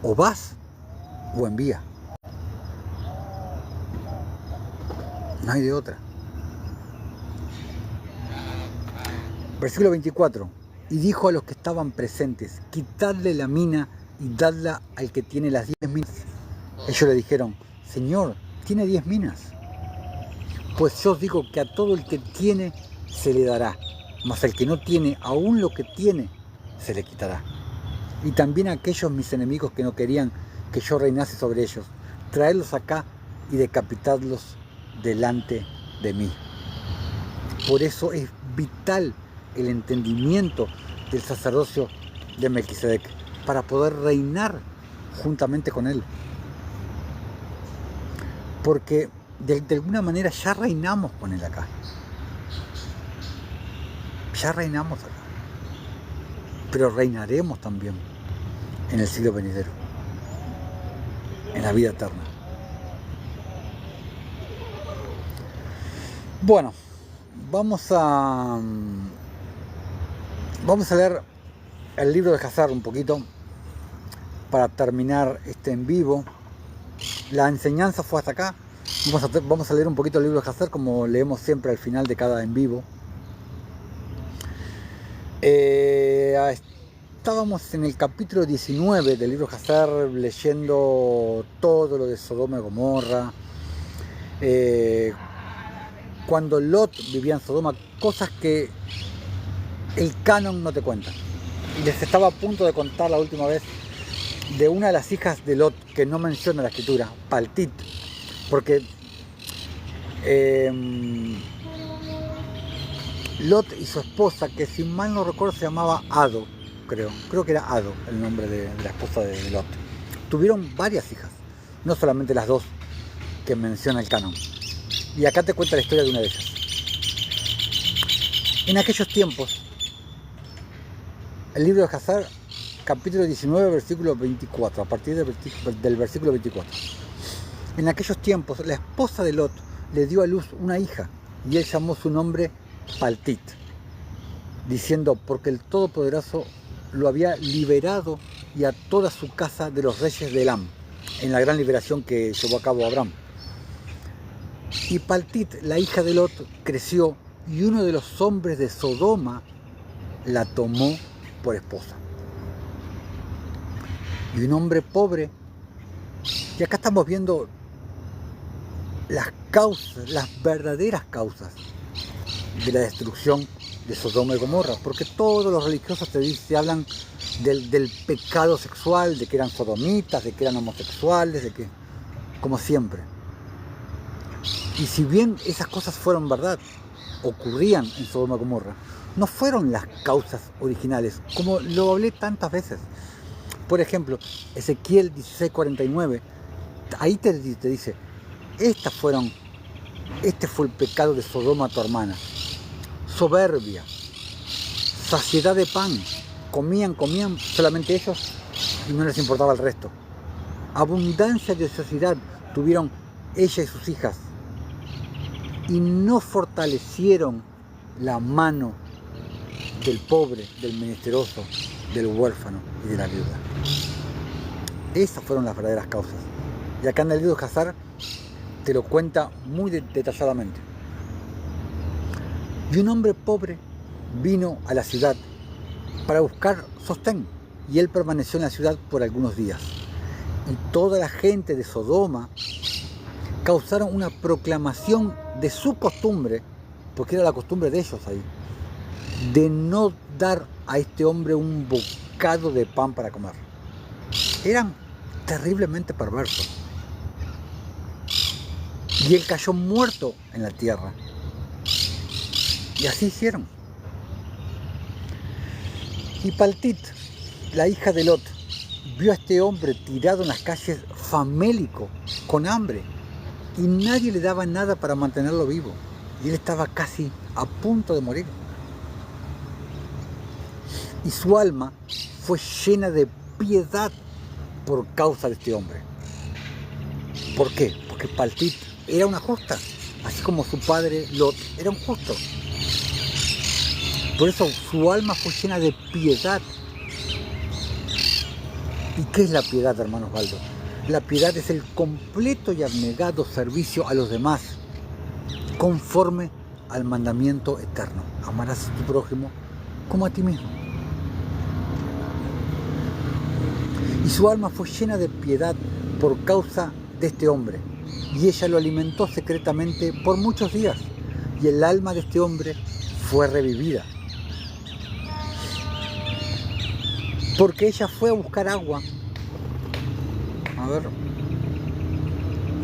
O vas o envía. No hay de otra. Versículo 24. Y dijo a los que estaban presentes: quitadle la mina y dadla al que tiene las 10 minas. Ellos le dijeron: Señor, tiene 10 minas. Pues yo os digo que a todo el que tiene se le dará, mas al que no tiene, aún lo que tiene se le quitará. Y también a aquellos mis enemigos que no querían que yo reinase sobre ellos, traedlos acá y decapitadlos delante de mí. Por eso es vital el entendimiento del sacerdocio de Melquisedec, para poder reinar juntamente con él. Porque de alguna manera ya reinamos con él acá. Ya reinamos acá. Pero reinaremos también en el siglo venidero, en la vida eterna. Bueno, vamos a leer el libro de Hazar un poquito para terminar este en vivo. La enseñanza fue hasta acá. Vamos a leer un poquito el libro de Hazar, como leemos siempre al final de cada en vivo. Estábamos en el capítulo 19 del libro de Hazar, leyendo todo lo de Sodoma y Gomorra, cuando Lot vivía en Sodoma, cosas que el canon no te cuenta. Les estaba a punto de contar la última vez de una de las hijas de Lot que no menciona la escritura, Paltit, porque Lot y su esposa, que si mal no recuerdo se llamaba Ado, creo que era Ado el nombre de la esposa de Lot, tuvieron varias hijas, no solamente las dos que menciona el canon. Y acá te cuenta la historia de una de ellas. En aquellos tiempos, el libro de Hazar, capítulo 19, versículo 24, a partir del versículo 24. En aquellos tiempos, la esposa de Lot le dio a luz una hija, y él llamó su nombre Paltit, diciendo: porque el Todopoderoso lo había liberado y a toda su casa de los reyes de Elam, en la gran liberación que llevó a cabo Abraham. Y Paltit, la hija de Lot, creció, y uno de los hombres de Sodoma la tomó por esposa. Y un hombre pobre, y acá estamos viendo las causas, las verdaderas causas de la destrucción de Sodoma y Gomorra, porque todos los religiosos te hablan del pecado sexual, de que eran sodomitas, de que eran homosexuales, de que, como siempre. Y si bien esas cosas fueron verdad, ocurrían en Sodoma y Gomorra, no fueron las causas originales, como lo hablé tantas veces. Por ejemplo, Ezequiel 16:49, ahí te dice: este fue el pecado de Sodoma, tu hermana. Soberbia, saciedad de pan, comían solamente ellos y no les importaba el resto. Abundancia de ociosidad tuvieron ella y sus hijas, y no fortalecieron la mano del pobre, del menesteroso, del huérfano y de la viuda. Esas fueron las verdaderas causas. Y acá en el libro de Hazar te lo cuenta muy detalladamente. Y un hombre pobre vino a la ciudad para buscar sostén, y él permaneció en la ciudad por algunos días. Y toda la gente de Sodoma causaron una proclamación de su costumbre, porque era la costumbre de ellos ahí, de no dar a este hombre un bocado de pan para comer. Eran terriblemente perversos. Y él cayó muerto en la tierra. Y así hicieron. Y Paltit, la hija de Lot, vio a este hombre tirado en las calles, famélico, con hambre, y nadie le daba nada para mantenerlo vivo. y él estaba casi a punto de morir. Y su alma fue llena de piedad por causa de este hombre. ¿Por qué? Porque Paltit era una justa, así como su padre Lot era un justo. Por eso su alma fue llena de piedad. ¿Y qué es la piedad, hermano Osvaldo? La piedad es el completo y abnegado servicio a los demás, conforme al mandamiento eterno. Amarás a tu prójimo como a ti mismo. Y su alma fue llena de piedad por causa de este hombre, y ella lo alimentó secretamente por muchos días, y el alma de este hombre fue revivida. Porque ella fue a buscar agua. A ver.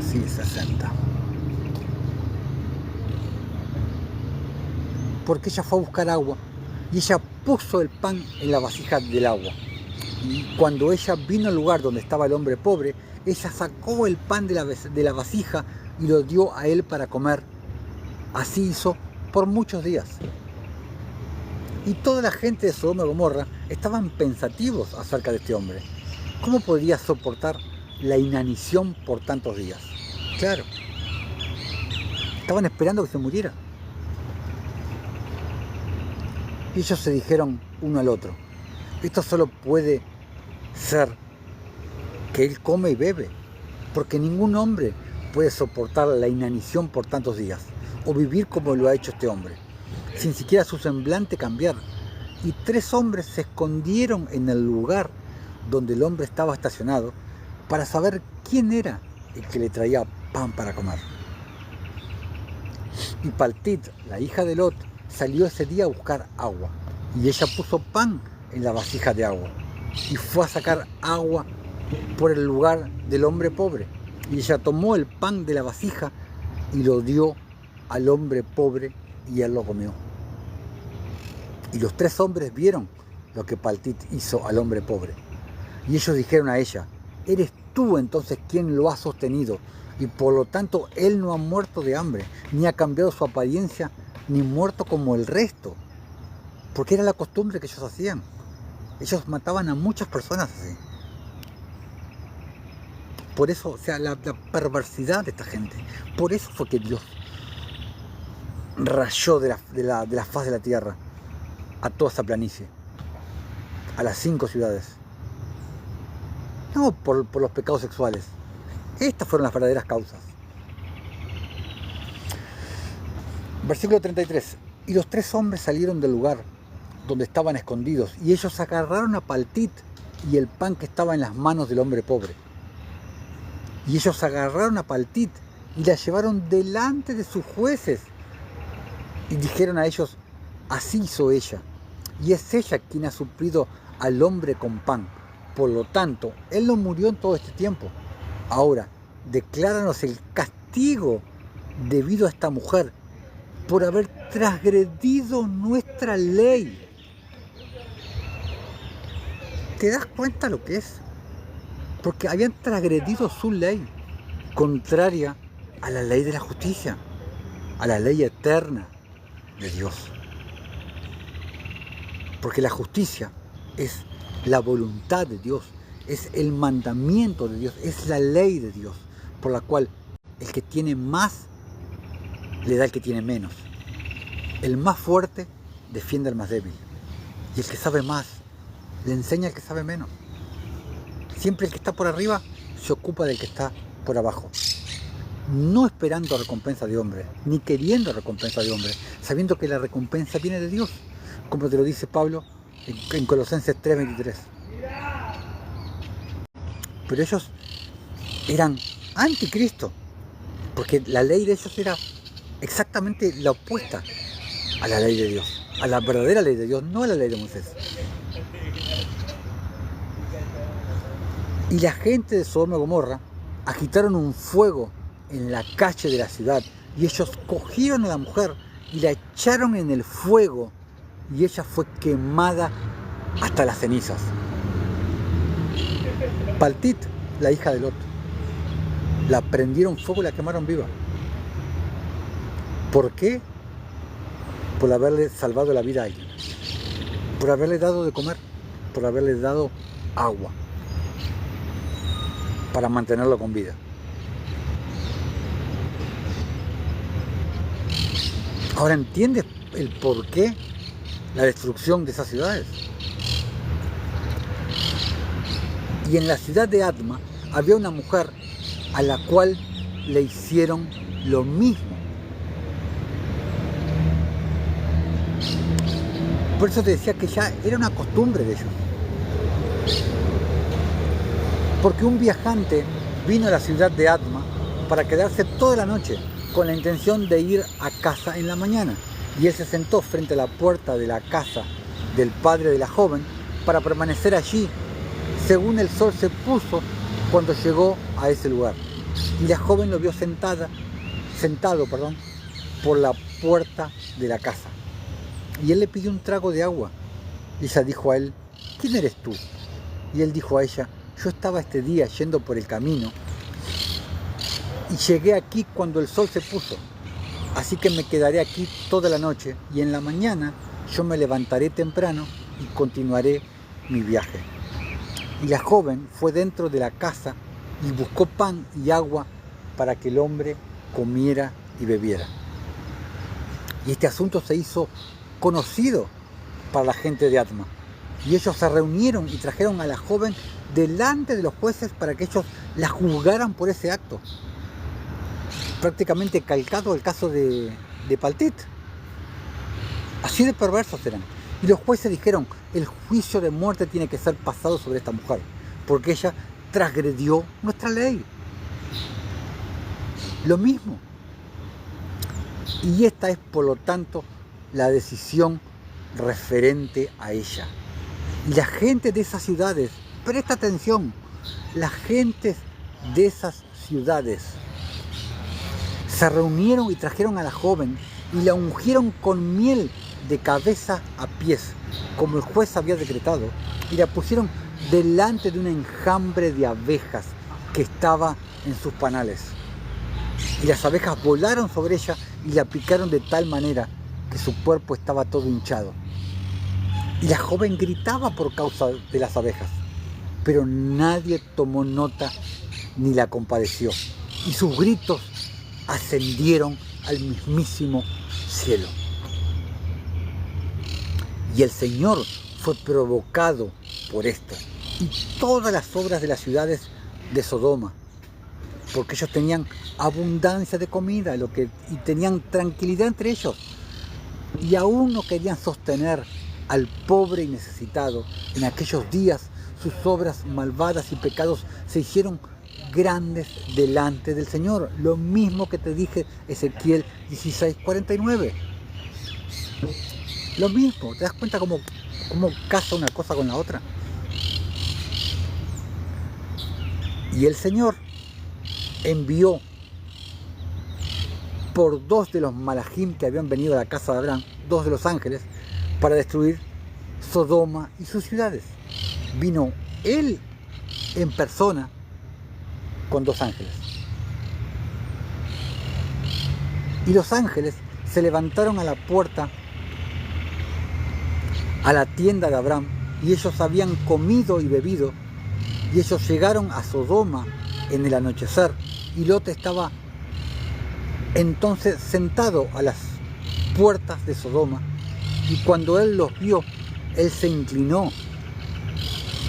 Sí, 60. Porque ella fue a buscar agua y ella puso el pan en la vasija del agua. Y cuando ella vino al lugar donde estaba el hombre pobre, ella sacó el pan de la vasija y lo dio a él para comer. Así hizo por muchos días. Y toda la gente de Sodoma y Gomorra estaban pensativos acerca de este hombre. ¿Cómo podría soportar la inanición por tantos días? Claro. Estaban esperando que se muriera. Y ellos se dijeron uno al otro: esto solo puede ser que él come y bebe, porque ningún hombre puede soportar la inanición por tantos días, o vivir como lo ha hecho este hombre, sin siquiera su semblante cambiar. Y 3 hombres se escondieron en el lugar donde el hombre estaba estacionado para saber quién era el que le traía pan para comer. Y Paltit, la hija de Lot, salió ese día a buscar agua, y ella puso pan en la vasija de agua, y fue a sacar agua por el lugar del hombre pobre. Y ella tomó el pan de la vasija y lo dio al hombre pobre, y él lo comió. Y los 3 hombres vieron lo que Paltit hizo al hombre pobre. Y ellos dijeron a ella: eres tú entonces quien lo ha sostenido, y por lo tanto él no ha muerto de hambre, ni ha cambiado su apariencia, ni muerto como el resto. Porque era la costumbre que ellos hacían. Ellos mataban a muchas personas así. Por eso, o sea, la perversidad de esta gente. Por eso fue que Dios rayó de la faz de la tierra a toda esa planicie, a las 5 ciudades. No por los pecados sexuales. Estas fueron las verdaderas causas. Versículo 33. Y los 3 hombres salieron del lugar donde estaban escondidos, y ellos agarraron a Paltit y el pan que estaba en las manos del hombre pobre. Y ellos agarraron a Paltit y la llevaron delante de sus jueces. Y dijeron a ellos: así hizo ella, y es ella quien ha suplido al hombre con pan. Por lo tanto, él no murió en todo este tiempo. Ahora, decláranos el castigo debido a esta mujer por haber transgredido nuestra ley. ¿Te das cuenta lo que es? Porque habían transgredido su ley, contraria a la ley de la justicia, a la ley eterna de Dios. Porque la justicia es la voluntad de Dios, es el mandamiento de Dios, es la ley de Dios, por la cual el que tiene más le da al que tiene menos. El más fuerte defiende al más débil, y el que sabe más le enseña al que sabe menos. Siempre el que está por arriba se ocupa del que está por abajo, no esperando recompensa de hombre, ni queriendo recompensa de hombre, sabiendo que la recompensa viene de Dios, como te lo dice Pablo en Colosenses 3:23. Pero ellos eran anticristo, porque la ley de ellos era exactamente la opuesta a la ley de Dios, a la verdadera ley de Dios, no a la ley de Moisés. Y la gente de Sodoma y Gomorra agitaron un fuego en la calle de la ciudad, y ellos cogieron a la mujer y la echaron en el fuego, y ella fue quemada hasta las cenizas. Paltit, la hija de Lot, la prendieron fuego y la quemaron viva. ¿Por qué? Por haberle salvado la vida a alguien, por haberle dado de comer, por haberle dado agua para mantenerlo con vida. Ahora entiendes el por qué la destrucción de esas ciudades. Y en la ciudad de Atma había una mujer a la cual le hicieron lo mismo. Por eso te decía que ya era una costumbre de ellos. Porque un viajante vino a la ciudad de Atma para quedarse toda la noche con la intención de ir a casa en la mañana. Y él se sentó frente a la puerta de la casa del padre de la joven para permanecer allí según el sol se puso cuando llegó a ese lugar. Y la joven lo vio sentado por la puerta de la casa. Y él le pidió un trago de agua. Y ella dijo a él: ¿quién eres tú? Y él dijo a ella: yo estaba este día yendo por el camino y llegué aquí cuando el sol se puso. Así que me quedaré aquí toda la noche y en la mañana yo me levantaré temprano y continuaré mi viaje. Y la joven fue dentro de la casa y buscó pan y agua para que el hombre comiera y bebiera. Y este asunto se hizo conocido para la gente de Atma. Y ellos se reunieron y trajeron a la joven delante de los jueces para que ellos la juzgaran por ese acto. Prácticamente calcado el caso de Paltit. Así de perversos eran. Y los jueces dijeron: el juicio de muerte tiene que ser pasado sobre esta mujer, porque ella transgredió nuestra ley. Lo mismo. Y esta es, por lo tanto, la decisión referente a ella. Y la gente de esas ciudades, presta atención, la gente de esas ciudades se reunieron y trajeron a la joven y la ungieron con miel de cabeza a pies, como el juez había decretado, y la pusieron delante de un enjambre de abejas que estaba en sus panales. Y las abejas volaron sobre ella y la picaron de tal manera que su cuerpo estaba todo hinchado. Y la joven gritaba por causa de las abejas, pero nadie tomó nota ni la compadeció. Y sus gritos ascendieron al mismísimo cielo. Y el Señor fue provocado por esto y todas las obras de las ciudades de Sodoma, porque ellos tenían abundancia de comida y tenían tranquilidad entre ellos, y aún no querían sostener al pobre y necesitado. En aquellos días sus obras malvadas y pecados se hicieron grandes delante del Señor. Lo mismo que te dije, Ezequiel 16:49. Lo mismo, ¿te das cuenta cómo casa una cosa con la otra? Y el Señor envió por 2 de los malajim que habían venido a la casa de Abraham, 2 de los ángeles, para destruir Sodoma y sus ciudades. Vino él en persona con 2 ángeles. Y los ángeles se levantaron a la puerta, a la tienda de Abraham, y ellos habían comido y bebido, y ellos llegaron a Sodoma en el anochecer, y Lot estaba entonces sentado a las puertas de Sodoma, y cuando él los vio, él se inclinó,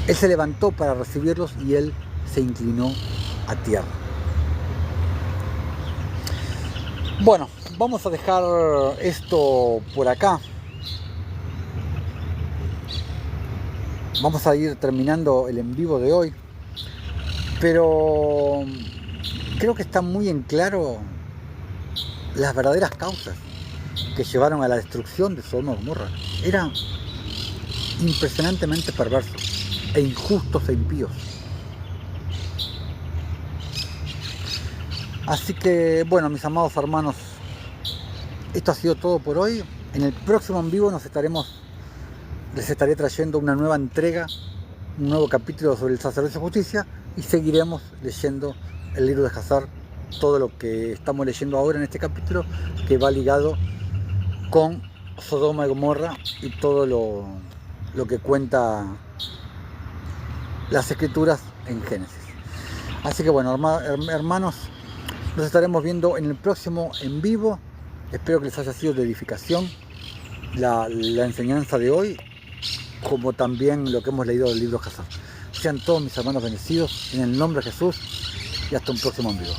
él se levantó para recibirlos y él se inclinó a tierra. Bueno, vamos a dejar esto por acá. Vamos a ir terminando el en vivo de hoy, pero creo que está muy en claro las verdaderas causas que llevaron a la destrucción de Sodoma y Gomorra. Eran impresionantemente perversos e injustos e impíos. Así que, bueno, mis amados hermanos, esto ha sido todo por hoy. En el próximo en vivo les estaré trayendo una nueva entrega, un nuevo capítulo sobre el sacerdocio de justicia, y seguiremos leyendo el libro de Hazar todo lo que estamos leyendo ahora en este capítulo, que va ligado con Sodoma y Gomorra y todo lo que cuenta las escrituras en Génesis. Así que bueno, hermanos, nos estaremos viendo en el próximo en vivo. Espero que les haya sido de edificación la enseñanza de hoy, como también lo que hemos leído del libro Hazar. Sean todos mis hermanos bendecidos en el nombre de Jesús y hasta un próximo en vivo.